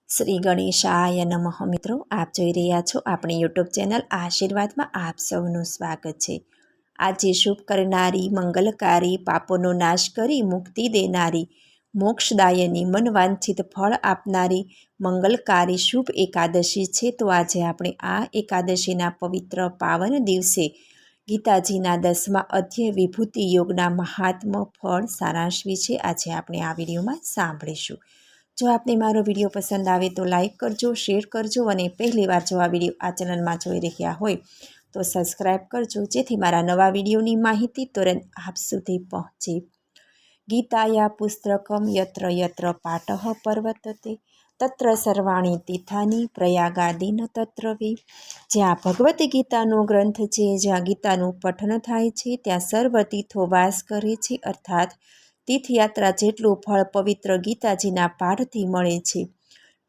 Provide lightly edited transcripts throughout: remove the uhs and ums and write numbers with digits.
શ્રી ગણેશાય નમઃ. મિત્રો, આપ જોઈ રહ્યા છો આપણી યુટ્યુબ ચેનલ આશીર્વાદમાં આપ સૌનું સ્વાગત છે. આજે શુભ કરનારી, મંગલકારી, પાપોનો નાશ કરી મુક્તિ દેનારી, મોક્ષદાયની, મનવાંછિત ફળ આપનારી મંગલકારી શુભ એકાદશી છે. તો આજે આપણે આ એકાદશીના પવિત્ર પાવન દિવસે ગીતાજીના 10મા અધ્યાય વિભૂતિ યોગના મહાત્મ્ય ફળ સારાંશ વિશે આજે આપણે આ વિડીયોમાં સાંભળીશું. જો આપને મારો વિડીયો પસંદ આવે તો લાઇક કરજો, શેર કરજો અને પહેલીવાર જો આ વિડીયો આ ચેનલમાં જોઈ રહ્યા હોય તો સબસ્ક્રાઈબ કરજો, જેથી મારા નવા વિડીયોની માહિતી તુરંત આપ સુધી પહોંચે. ગીતાયા પુસ્તકમ યત્ર યત્ર પાઠઃ પર્વતતે તત્ર સર્વાણી તીર્થાની પ્રયાગાદિન તત્ર વે. જ્યાં ભગવદ્ ગીતાનો ગ્રંથ છે, જ્યાં ગીતાનું પઠન થાય છે, ત્યાં સર્વ તીર્થો વાસ કરે છે. અર્થાત તીર્થયાત્રા જેટલું ફળ પવિત્ર ગીતાજીના પાઠથી મળે છે.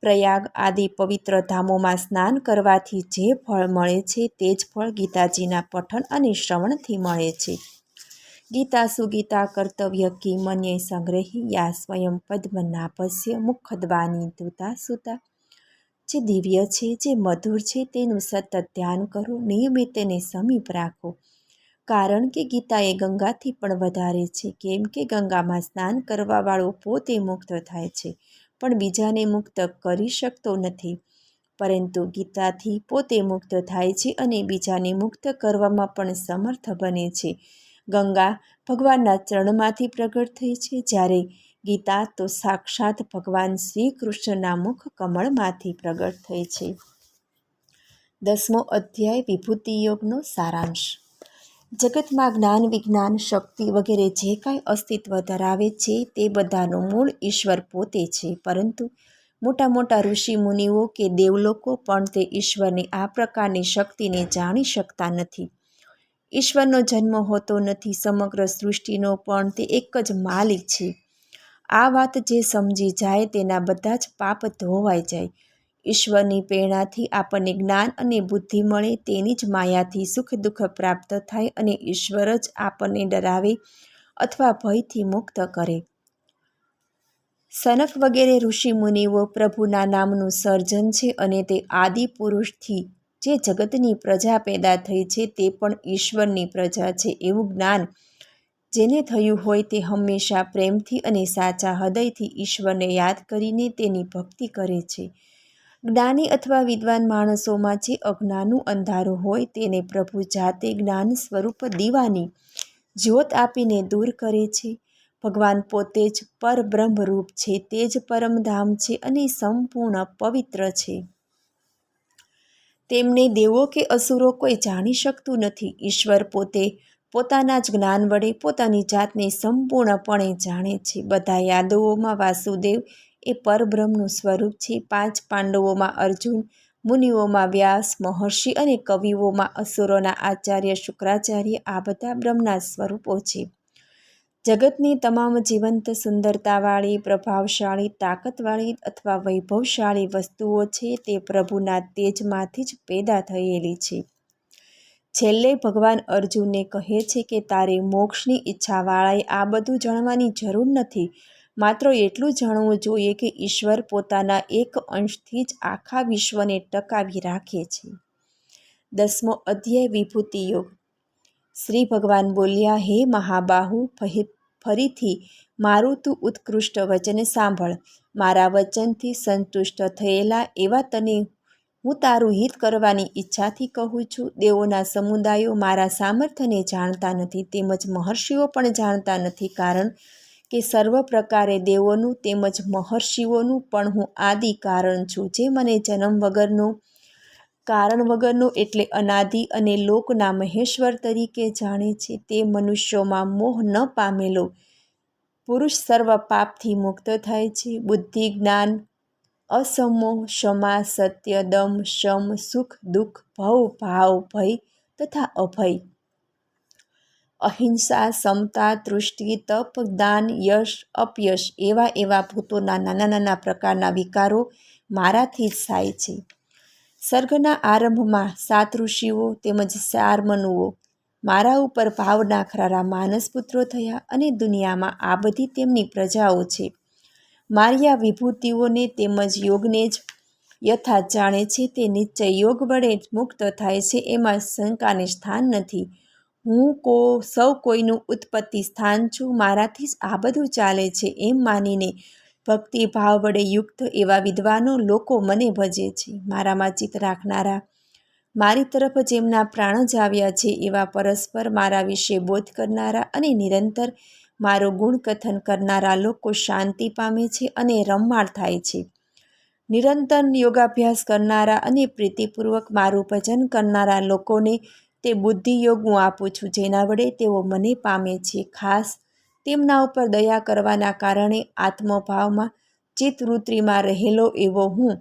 પ્રયાગ આદિ પવિત્ર ધામોમાં સ્નાન કરવાથી જે ફળ મળે છે તે જ ફળ ગીતાજીના પઠન અને શ્રવણથી મળે છે. ગીતા સુગીતા કર્તવ્ય કી મન્યે સંગ્રહી યા સ્વયં પદ્મનાભસ્ય મુખદ્વાની દૂતા સુતા. જે દિવ્ય છે, જે મધુર છે, તેનું સતત ધ્યાન કરો, નિયમિત તેને સમીપ રાખો. કારણ કે ગીતા એ ગંગાથી પણ વધારે છે. કેમ કે ગંગામાં સ્નાન કરવાવાળો પોતે મુક્ત થાય છે, પણ બીજાને મુક્ત કરી શકતો નથી. પરંતુ ગીતાથી પોતે મુક્ત થાય છે અને બીજાને મુક્ત કરવામાં પણ સમર્થ બને છે. ગંગા ભગવાનના ચરણમાંથી પ્રગટ થઈ છે, જ્યારે ગીતા તો સાક્ષાત ભગવાન શ્રી કૃષ્ણના મુખ કમળમાંથી પ્રગટ થઈ છે. 10મો અધ્યાય વિભૂતિ યોગનો સારાંશ. જગતમાં જ્ઞાન, વિજ્ઞાન, શક્તિ વગેરે જે કાંઈ અસ્તિત્વ ધરાવે છે તે બધાનો મૂળ ઈશ્વર પોતે છે. પરંતુ મોટા મોટા ઋષિ મુનિઓ કે દેવલોકો પણ તે ઈશ્વરની આ પ્રકારની શક્તિને જાણી શકતા નથી. ઈશ્વરનો જન્મ હોતો નથી. સમગ્ર સૃષ્ટિનો પણ તે એક જ માલિક છે. આ વાત જે સમજી જાય તેના બધા જ પાપ ધોવાઈ જાય. ઈશ્વરની પ્રેરણાથી આપણને જ્ઞાન અને બુદ્ધિ મળે, તેની જ માયાથી સુખ દુઃખ પ્રાપ્ત થાય અને ઈશ્વર જ આપણને ડરાવે અથવા ભયથી મુક્ત કરે. સનફ વગેરે ઋષિ મુનિઓ પ્રભુના નામનું સર્જન છે અને તે આદિ પુરુષથી જે જગતની પ્રજા પેદા થઈ છે તે પણ ઈશ્વરની પ્રજા છે એવું જ્ઞાન જેને થયું હોય તે હંમેશા પ્રેમથી અને સાચા હૃદયથી ઈશ્વરને યાદ કરીને તેની ભક્તિ કરે છે. જ્ઞાની અથવા વિદ્વાન માણસોમાં જે અજ્ઞાનનું અંધારું હોય તેને પ્રભુ જાતે જ્ઞાન સ્વરૂપ દીવાની જ્યોત આપીને દૂર કરે છે. ભગવાન પોતે જ પરબ્રહ્મ રૂપ છે, તે જ પરમધામ છે અને સંપૂર્ણ પવિત્ર છે. તેમને દેવો કે અસુરો કોઈ જાણી શકતું નથી. ઈશ્વર પોતે પોતાના જ જ્ઞાન વડે પોતાની જાતને સંપૂર્ણપણે જાણે છે. બધા યાદવોમાં વાસુદેવ એ પરબ્રહ્મનું સ્વરૂપ છે. 5 પાંડવોમાં અર્જુન, મુનિઓમાં વ્યાસ મહર્ષિ અને કવિઓમાં અસુરોના આચાર્ય શુક્રાચાર્ય આ બધા બ્રહ્મના સ્વરૂપો છે. જગતની તમામ જીવંત, સુંદરતાવાળી, પ્રભાવશાળી, તાકતવાળી અથવા વૈભવશાળી વસ્તુઓ છે તે પ્રભુના તેજમાંથી જ પેદા થયેલી છે. છેલ્લે ભગવાન અર્જુનને કહે છે કે તારે મોક્ષની ઈચ્છાવાળાએ આ બધું જાણવાની જરૂર નથી. માત્ર એટલું જાણવું જોઈએ કે ઈશ્વર પોતાના એક અંશથી જ આખા વિશ્વને ટકાવી રાખે છે. 10મો અધ્યાય વિભૂતિ યોગ. શ્રી ભગવાન બોલ્યા, હે મહાબાહુ, ફરીથી મારું તું ઉત્કૃષ્ટ વચન સાંભળ. મારા વચનથી સંતુષ્ટ થયેલા એવા તને હું તારું હિત કરવાની ઈચ્છાથી કહું છું. દેવોના સમુદાયો મારા સામર્થ્યને જાણતા નથી, તેમજ મહર્ષિઓ પણ જાણતા નથી. કારણ કે સર્વ પ્રકારે દેવોનું તેમજ મહર્ષિઓનું પણ હું આદિ કારણ છું, જે મને જન્મ વગરનો, કારણ વગરનો એટલે અનાદિ અને લોકના મહેશ્વર તરીકે જાણે છે. તે મનુષ્યોમાં મોહ ન પામેલો પુરુષ સર્વ પાપથી મુક્ત થાય છે. બુદ્ધિ, જ્ઞાન, અસમોહ, ક્ષમા, સત્ય, દમ, શમ, સુખ, દુઃખ, ભવ, ભાવ, ભય તથા અભય, અહિંસા, સમતા, તૃષ્ટિ, તપ, દાન, યશ, અપયશ એવા ભૂતોના નાના નાના પ્રકારના વિકારો મારાથી જ થાય છે. સર્ગના આરંભમાં 7 ઋષિઓ તેમજ 4 મનુઓ મારા ઉપર ભાવ નાખનારા માનસપુત્રો થયા અને દુનિયામાં આ બધી તેમની પ્રજાઓ છે. મારી આ વિભૂતિઓને તેમજ યોગને જ યથાર્થ જાણે છે તે નિશ્ચય યોગ વડે જ મુક્ત થાય છે, એમાં શંકાને સ્થાન નથી. હું સૌ કોઈનું ઉત્પત્તિ સ્થાન છું, મારાથી જ આ બધું ચાલે છે એમ માનીને ભક્તિભાવ વડે યુક્ત એવા વિદ્વાનો લોકો મને ભજે છે. મારામાં ચિત્ત રાખનારા, મારી તરફ જેમના પ્રાણ જ આવ્યા છે એવા પરસ્પર મારા વિશે બોધ કરનારા અને નિરંતર મારો ગુણકથન કરનારા લોકો શાંતિ પામે છે અને રમમાણ થાય છે. નિરંતર યોગાભ્યાસ કરનારા અને પ્રીતિપૂર્વક મારું ભજન કરનારા લોકોને તે બુદ્ધિયોગ હું આપું છું, જેના વડે તેઓ મને પામે છે. ખાસ તેમના ઉપર દયા કરવાના કારણે આત્મભાવમાં ચિત્તવૃત્તિમાં રહેલો એવો હું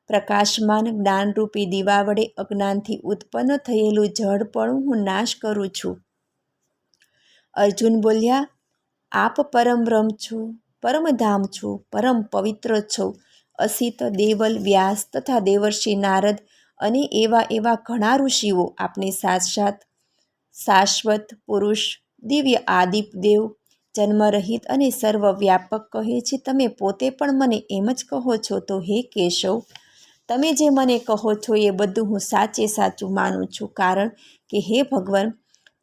પ્રકાશમાન જ્ઞાનરૂપી દીવા વડે અજ્ઞાનથી ઉત્પન્ન થયેલું જડપણું હું નાશ કરું છું. અર્જુન બોલ્યા, આપ પરમ બ્રહ્મ છો, પરમધામ છો, પરમ પવિત્ર છો. અસિત, દેવલ, વ્યાસ તથા દેવર્ષિ નારદ અને એવા ઘણા ઋષિઓ આપને સાક્ષાત શાશ્વત પુરુષ, દિવ્ય આદિદેવ, જન્મરહિત અને સર્વવ્યાપક કહે છે. તમે પોતે પણ મને એમ જ કહો છો, તો હે કેશવ, તમે જે મને કહો છો એ બધું હું સાચું માનું છું. કારણ કે હે ભગવાન,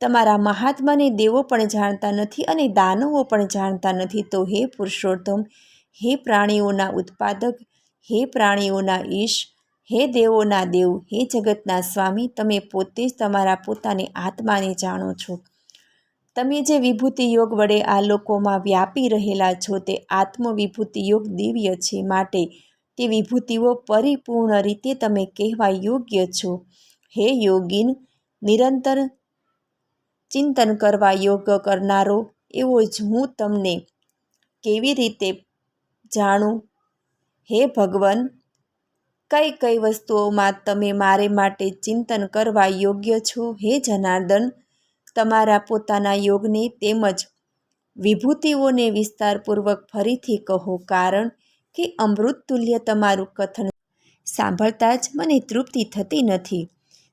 તમારા મહાત્માને દેવો પણ જાણતા નથી અને દાનવો પણ જાણતા નથી. તો હે પુરુષોત્તમ, હે પ્રાણીઓના ઉત્પાદક, હે પ્રાણીઓના ઈશ, હે દેવોના દેવ, હે જગતના સ્વામી, તમે પોતે જ તમારા પોતાને આત્માને જાણો છો. તમે જે વિભૂતિ યોગ વડે આ લોકોમાં વ્યાપી રહેલા છો તે આત્મવિભૂતિ યોગ દિવ્ય છે, માટે તે વિભૂતિઓ પરિપૂર્ણ રીતે તમે કહેવા યોગ્ય છો. હે યોગીન, નિરંતર ચિંતન કરવા યોગ કરનારો એવો જ હું તમને કેવી રીતે જાણું? હે ભગવાન, કઈ કઈ વસ્તુઓમાં તમે મારે માટે ચિંતન કરવા યોગ્ય છો? હે જનાર્દન, તમારા પોતાના યોગને તેમજ વિભૂતિઓને વિસ્તારપૂર્વક ફરીથી કહો, કારણ કે અમૃત તુલ્ય તમારું કથન સાંભળતા જ મને તૃપ્તિ થતી નથી.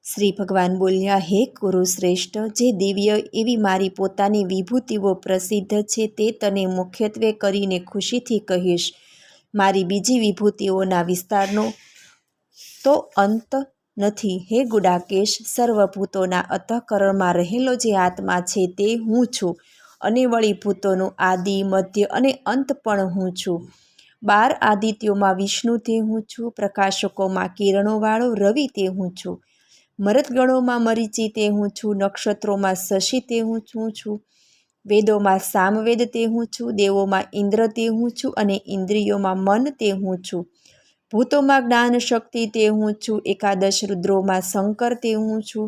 શ્રી ભગવાન બોલ્યા, હે કુરુશ્રેષ્ઠ, જે દિવ્ય એવી મારી પોતાની વિભૂતિઓ પ્રસિદ્ધ છે તે તને મુખ્યત્વે કરીને ખુશીથી કહીશ. મારી બીજી વિભૂતિઓના વિસ્તારનો તો અંત નથી. હે ગુડાકેશ, સર્વભૂતોના અંતઃકરણમાં રહેલો જે આત્મા છે તે હું છું, અને વળી ભૂતોનું આદિ, મધ્ય અને અંત પણ હું છું. 12 આદિત્યોમાં વિષ્ણુ તે હું છું, પ્રકાશકોમાં કિરણોવાળો રવિ તે હું છું, મરદગણોમાં મરીચી તે હું છું, નક્ષત્રોમાં શશી તે હું છું, વેદોમાં સામવેદ તે હું છું, દેવોમાં ઇન્દ્ર તે હું છું, અને ઇન્દ્રિયોમાં મન તે હું છું, ભૂતોમાં જ્ઞાન શક્તિ તે હું છું, એકાદશ રુદ્રોમાં શંકર તે હું છું,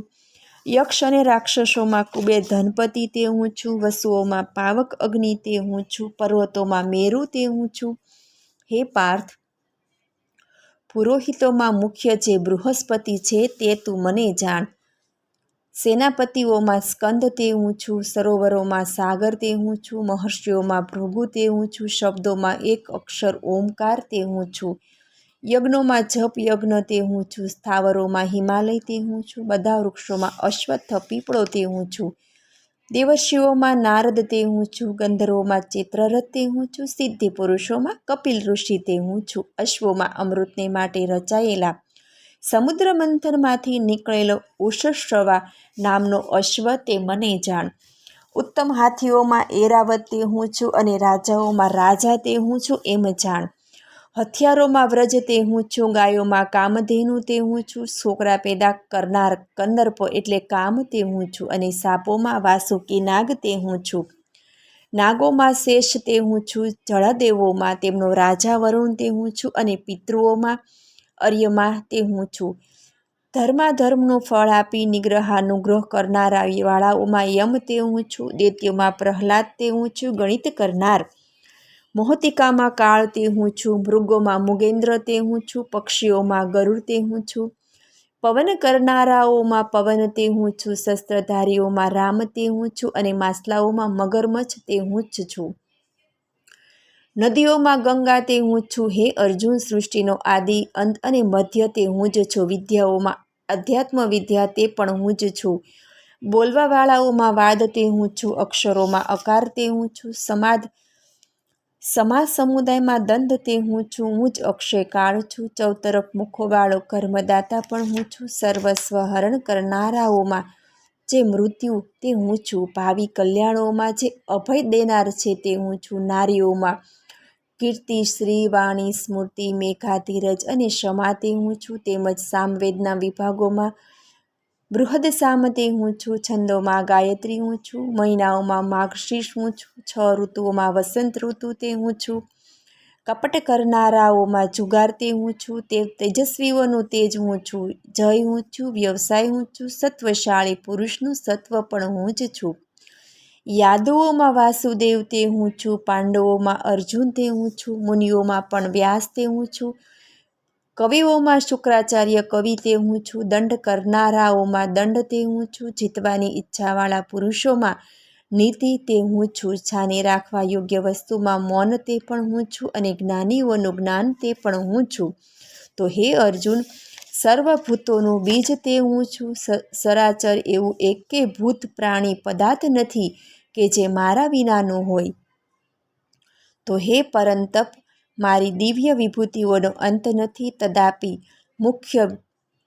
યક્ષ અને રાક્ષસોમાં કુબેર ધનપતિ તે હું છું, વસુઓમાં પાવક અગ્નિ તે હું છું, પર્વતોમાં મેરુ તે હું છું. હે પાર્થ, પુરોહિતોમાં મુખ્ય જે બૃહસ્પતિ છે તે તું મને જાણ. સેનાપતિઓમાં સ્કંદ તે હું છું, સરોવરોમાં સાગર તે હું છું, મહર્ષિઓમાં ભૃગુ તે હું છું, શબ્દોમાં એક અક્ષર ઓમકાર તે હું છું, યજ્ઞોમાં જપ યજ્ઞ તે હું છું, સ્થાવરોમાં હિમાલય તે હું છું, બધા વૃક્ષોમાં અશ્વત્થ પીપળો તે હું છું, દેવર્ષિઓમાં નારદ તે હું છું, ગંધર્વોમાં ચિત્રરથ તે હું છું, સિદ્ધિ પુરુષોમાં કપિલ ઋષિ તે હું છું, અશ્વોમાં અમૃતને માટે રચાયેલા સમુદ્ર મંથનમાંથી નીકળેલો ઉષશ્રવા નામનો અશ્વ તે મને જાણ. ઉત્તમ હાથીઓમાં એરાવત તે હું છું, અને રાજાઓમાં રાજા તે હું છું એમ જાણ. હથિયારોમાં વ્રજ તે હું છું, ગાયોમાં કામધેનુ તે હું છું, છોકરા પેદા કરનાર કંદર્પ એટલે કામ તે હું છું, અને સાપોમાં વાસુકી નાગ તે હું છું, નાગોમાં શેષ તે હું છું, જળદેવોમાં તેમનો રાજા વરુણ તે હું છું, અને પિતૃઓમાં અર્યમા તે હું છું, ધર્માધર્મનું ફળ આપી નિગ્રહાનુગ્રહ કરનારા વાળાઓમાં યમ તે હું છું, દૈત્યોમાં પ્રહલાદ તે હું છું, ગણિત કરનાર મોહતિકામાં કાળ તે હું છું, મૃગોમાં મુગેન્દ્ર તે હું છું, પક્ષીઓમાં ગરુડ તે હું છું, પવન કરનારાઓમાં પવન તે હું છું, શસ્ત્રધારીઓમાં રામ તે હું છું, અને માછલાઓમાં મગરમચ્છ તે હું જ છું, નદીઓમાં ગંગા તે હું છું. હે અર્જુન, સૃષ્ટિનો આદિ અંત અને મધ્ય તે હું જ છું, વિદ્યાઓમાં અધ્યાત્મ વિદ્યા તે પણ હું જ છું, બોલવાવાળાઓમાં વાદ તે હું છું, અક્ષરોમાં અકાર તે હું છું, સમાધ સમાજ સમુદાયમાં દંડ તે હું છું, હું જ અક્ષય કાળ છું, ચૌતરફ મુખોવાળો કર્મદાતા પણ હું છું, સર્વસ્વ હરણ કરનારાઓમાં જે મૃત્યુ તે હું છું, ભાવિ કલ્યાણોમાં જે અભય દેનાર છે તે હું છું, નારીઓમાં કીર્તિ, શ્રી, વાણી, સ્મૃતિ, મેઘા, ધીરજ અને ક્ષમા તે હું છું, તેમજ સામવેદના વિભાગોમાં બૃહદ સામ તે હું છું, છંદોમાં ગાયત્રી હું છું, મહિનાઓમાં માર્ગશીર્ષ હું છું, 6 ઋતુઓમાં વસંત ઋતુ તે હું છું, કપટ કરનારાઓમાં જુગાર તે હું છું, તે તેજસ્વીઓનું તેજ હું છું, જય હું છું, વ્યવસાય હું છું, સત્વશાળી પુરુષનું સત્વ પણ હું જ છું, યાદવોમાં વાસુદેવ તે હું છું, પાંડવોમાં અર્જુન તે હું છું, મુનિઓમાં પણ વ્યાસ તે હું છું, કવિઓમાં શુક્રાચાર્ય કવિ તે હું છું, દંડ કરનારાઓમાં દંડ તે હું છું, જીતવાની ઈચ્છાવાળા પુરુષોમાં નીતિ તે હું છું, છાને રાખવા યોગ્ય વસ્તુમાં મૌન તે પણ હું છું, અને જ્ઞાનીઓનું જ્ઞાન તે પણ હું છું. તો હે અર્જુન, સર્વભૂતોનું બીજ તે હું છું, સરાચર એવું એકે ભૂત પ્રાણી પદાર્થ નથી કે જે મારા વિનાનું હોય. તો હે પરંતપ, મારી દિવ્ય વિભૂતિઓનો અંત નથી, તદાપી મુખ્ય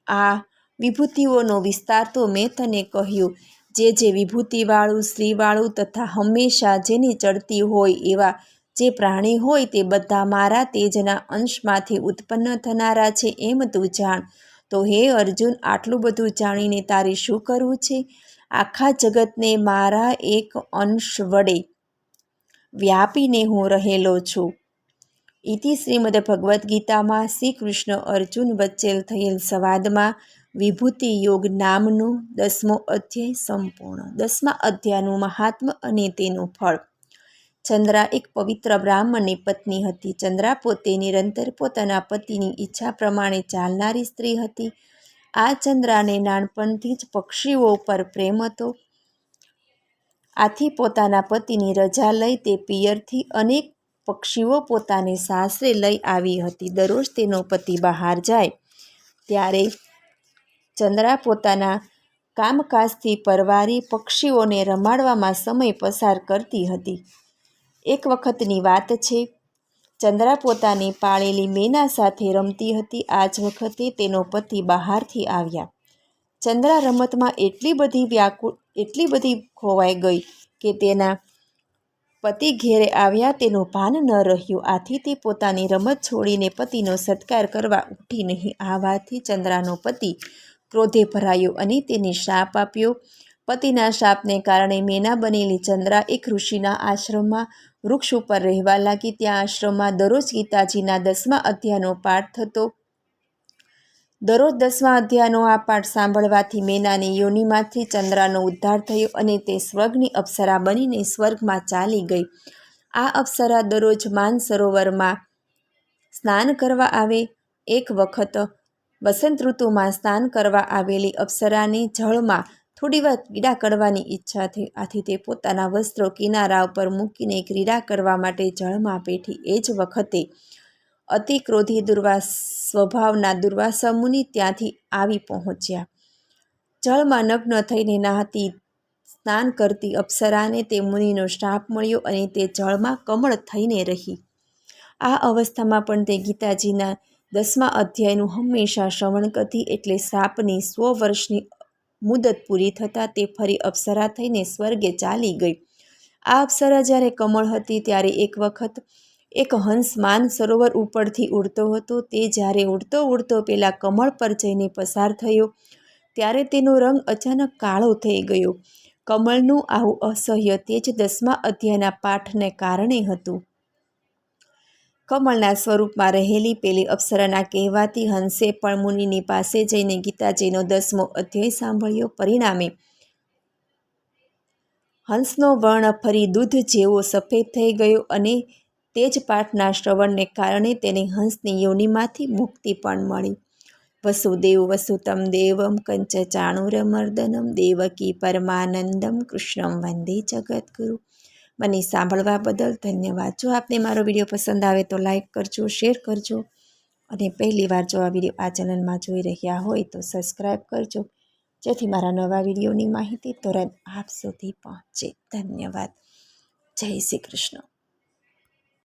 આ વિભૂતિઓનો વિસ્તાર તો મેં તને કહ્યું. જે વિભૂતિવાળું, શ્રીવાળું તથા હંમેશા જેની ચડતી હોય એવા જે પ્રાણી હોય તે બધા મારા તેજના અંશમાંથી ઉત્પન્ન થનારા છે એમ તું જાણ. તો હે અર્જુન, આટલું બધું જાણીને તારે શું કરવું છે? આખા જગતને મારા એક અંશ વડે વ્યાપીને હું રહેલો છું. ઇતિ શ્રીમદ ભગવદ્ ગીતામાં શ્રી કૃષ્ણ અર્જુન વચ્ચે થયેલ સંવાદમાં વિભૂતિ યોગ નામનો 10મો અધ્યાય સંપૂર્ણ. 10મા અધ્યાયનું મહાત્મ્ય અને તેનું ફળ. ચંદ્રા એક પવિત્ર બ્રાહ્મણની પત્ની હતી. ચંદ્રા પોતે નિરંતર પોતાના પતિની ઈચ્છા પ્રમાણે ચાલનારી સ્ત્રી હતી. આ ચંદ્રાને નાનપણથી જ પક્ષીઓ પર પ્રેમ હતો. આથી પોતાના પતિની રજા લઈ તે પિયરથી અનેક પક્ષીઓ પોતાને સાસરે લઈ આવી હતી. દરરોજ તેનો પતિ બહાર જાય ત્યારે ચંદ્રા પોતાના કામકાજથી પરવારી પક્ષીઓને રમાડવામાં સમય પસાર કરતી હતી. એક વખતની વાત છે, ચંદ્રા પોતાની પાળેલી મેના સાથે રમતી હતી. આ જ વખતે તેનો પતિ બહારથી આવ્યા. ચંદ્રા રમતમાં એટલી બધી ખોવાઈ ગઈ કે તેના પતિ ઘેરે આવ્યા તેનું ભાન ન રહ્યું. આથી તે પોતાની રમત છોડીને પતિનો સત્કાર કરવા ઉઠી નહીં. આ વાતથી ચંદ્રાનો પતિ ક્રોધે ભરાયો અને તેને શાપ આપ્યો. પતિના શાપને કારણે મેના બનેલી ચંદ્રા એક ઋષિના આશ્રમમાં વૃક્ષ ઉપર રહેવા લાગી. ત્યાં આશ્રમમાં દરરોજ ગીતાજીના 10મા અધ્યાયનો પાઠ થતો. દરરોજ 10મા અધ્યાયનો આ પાઠ સાંભળવાથી મેનાની યોનિમાંથી ચંદ્રાનો ઉદ્ધાર થયો અને તે સ્વર્ગની અપ્સરા બનીને સ્વર્ગમાં ચાલી ગઈ. આ અપ્સરા દરરોજ માનસરોવરમાં સ્નાન કરવા આવે. એક વખત વસંત ઋતુમાં સ્નાન કરવા આવેલી અપ્સરાને જળમાં થોડીવાર ક્રીડા કરવાની ઈચ્છા થઈ. આથી તે પોતાના વસ્ત્રો કિનારા ઉપર મૂકીને ક્રીડા કરવા માટે જળમાં બેઠી. એ જ વખતે અતિ ક્રોધી સ્વભાવના દુર્વાસા મુનિ ત્યાંથી આવી પહોંચ્યા. જળમાં નગ્ન થઈને નહાતી સ્નાન કરતી અપ્સરાને તે મુનિનો શ્રાપ મળ્યો અને તે જળમાં કમળ થઈને રહી. આ અવસ્થામાં પણ તે ગીતાજીના 10મા અધ્યાયનું હંમેશા શ્રવણ કરતી. એટલે શ્રાપની 100 વર્ષની મુદત પૂરી થતાં તે ફરી અપ્સરા થઈને સ્વર્ગે ચાલી ગઈ. આ અપ્સરા જ્યારે કમળ હતી ત્યારે એક વખત એક હંસ માન સરોવર ઉપરથી ઉડતો હતો. તે જ્યારે ઉડતો ઉડતો પેલા કમળ પર જઈને પસાર થયો ત્યારે તેનો રંગ અચાનક કાળો થઈ ગયો. કમળનું આવું અસહ્ય તેજ 10મા અધ્યાયના પાઠને કારણે હતું. કમળના સ્વરૂપમાં રહેલી પેલી અપ્સરાના કહેવાથી હંસે પણ મુનિની પાસે જઈને ગીતાજીનો 10મો અધ્યાય સાંભળ્યો. પરિણામે હંસનો વર્ણ ફરી દૂધ જેવો સફેદ થઈ ગયો અને તે જ પાઠના શ્રવણને કારણે તેને હંસની યોનિમાંથી મુક્તિ પણ મળી. વસુદેવ વસુતમ દેવમ કંચ ચાણૂરમર્દનમ દેવકી પરમાનંદમ કૃષ્ણમ વંદે જગદગુરુ. મને સાંભળવા બદલ ધન્યવાદ. જો આપને મારો વિડીયો પસંદ આવે તો લાઈક કરજો, શેર કરજો અને પહેલી વાર જો આ વિડીયો આ ચેનલમાં જોઈ રહ્યા હોય તો સબસ્ક્રાઈબ કરજો, જેથી મારા નવા વિડીયોની માહિતી તુરંત આપ સુધી પહોંચે. ધન્યવાદ. જય શ્રી કૃષ્ણ.